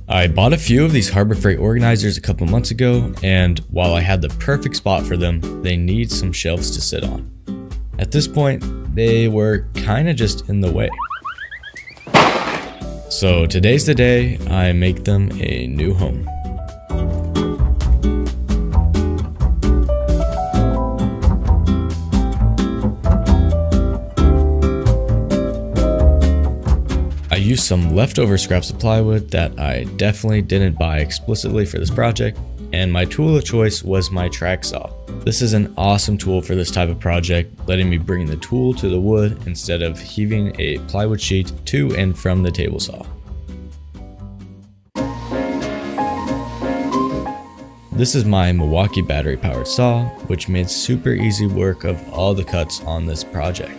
I bought a few of these Harbor Freight organizers a couple months ago, and while I had the perfect spot for them, they need some shelves to sit on. At this point, they were kinda just in the way. So today's the day I make them a new home. I used some leftover scraps of plywood that I definitely didn't buy explicitly for this project, and my tool of choice was my track saw. This is an awesome tool for this type of project, letting me bring the tool to the wood instead of heaving a plywood sheet to and from the table saw. This is my Milwaukee battery powered saw, which made super easy work of all the cuts on this project.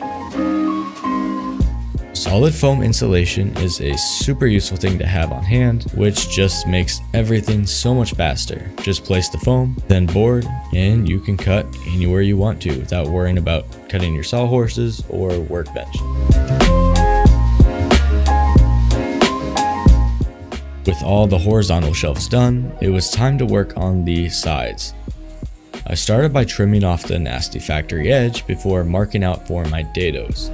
Solid foam insulation is a super useful thing to have on hand, which just makes everything so much faster. Just place the foam, then board, and you can cut anywhere you want to without worrying about cutting your sawhorses or workbench. With all the horizontal shelves done, it was time to work on the sides. I started by trimming off the nasty factory edge before marking out for my dados.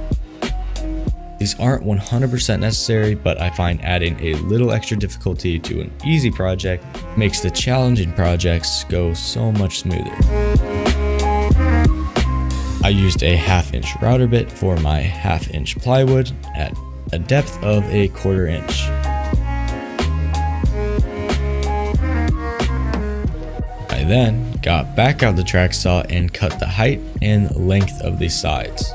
These aren't 100% necessary, but I find adding a little extra difficulty to an easy project makes the challenging projects go so much smoother. I used a 1/2 inch router bit for my 1/2 inch plywood at a depth of a 1/4 inch. I then got back out the track saw and cut the height and length of the sides.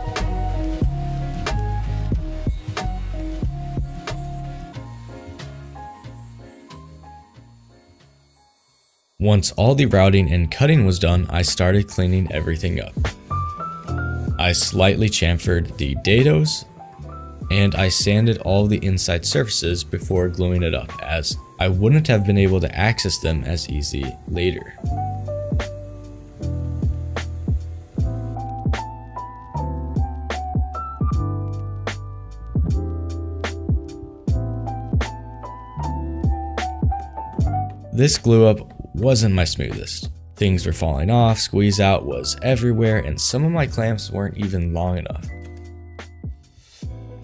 Once all the routing and cutting was done, I started cleaning everything up. I slightly chamfered the dados, and I sanded all the inside surfaces before gluing it up, as I wouldn't have been able to access them as easy later. This glue up wasn't my smoothest. Things were falling off, squeeze out was everywhere, and some of my clamps weren't even long enough.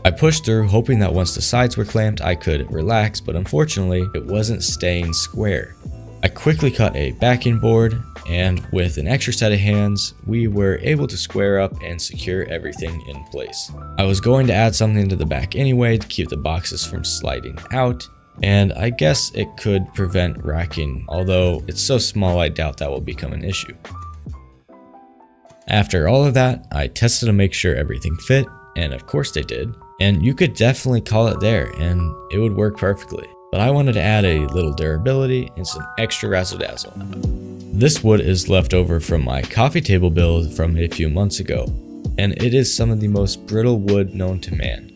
I pushed through, hoping that once the sides were clamped I could relax, but unfortunately it wasn't staying square. I quickly cut a backing board, and with an extra set of hands, we were able to square up and secure everything in place. I was going to add something to the back anyway to keep the boxes from sliding out, and I guess it could prevent racking, although it's so small I doubt that will become an issue. After all of that, I tested to make sure everything fit, and of course they did, and you could definitely call it there and it would work perfectly. But I wanted to add a little durability and some extra razzle dazzle. This wood is left over from my coffee table build from a few months ago, and it is some of the most brittle wood known to man.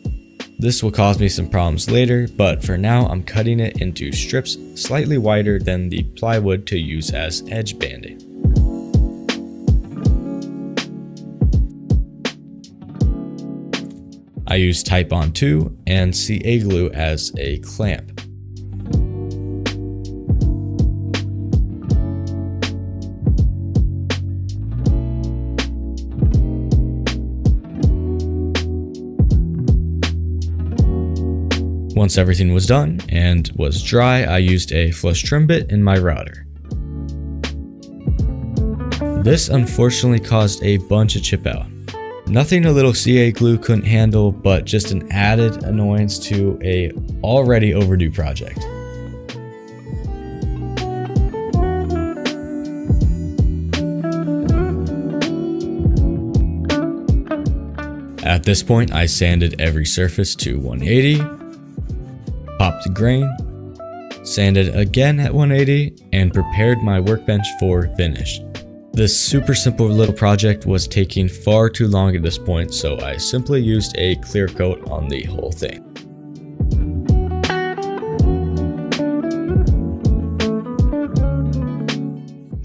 This will cause me some problems later, but for now I'm cutting it into strips slightly wider than the plywood to use as edge banding. I use Titebond 2 and CA glue as a clamp. Once everything was done and was dry, I used a flush trim bit in my router. This unfortunately caused a bunch of chip out. Nothing a little CA glue couldn't handle, but just an added annoyance to a already overdue project. At this point, I sanded every surface to 180. Popped the grain, sanded again at 180, and prepared my workbench for finish. This super simple little project was taking far too long at this point, so I simply used a clear coat on the whole thing.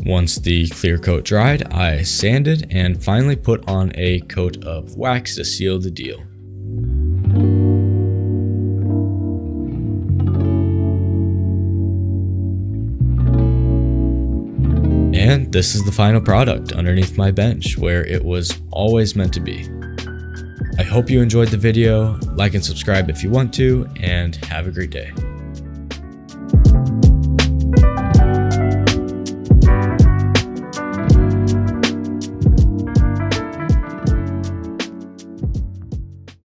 Once the clear coat dried, I sanded and finally put on a coat of wax to seal the deal. And this is the final product underneath my bench where it was always meant to be. I hope you enjoyed the video. Like and subscribe if you want to, and have a great day.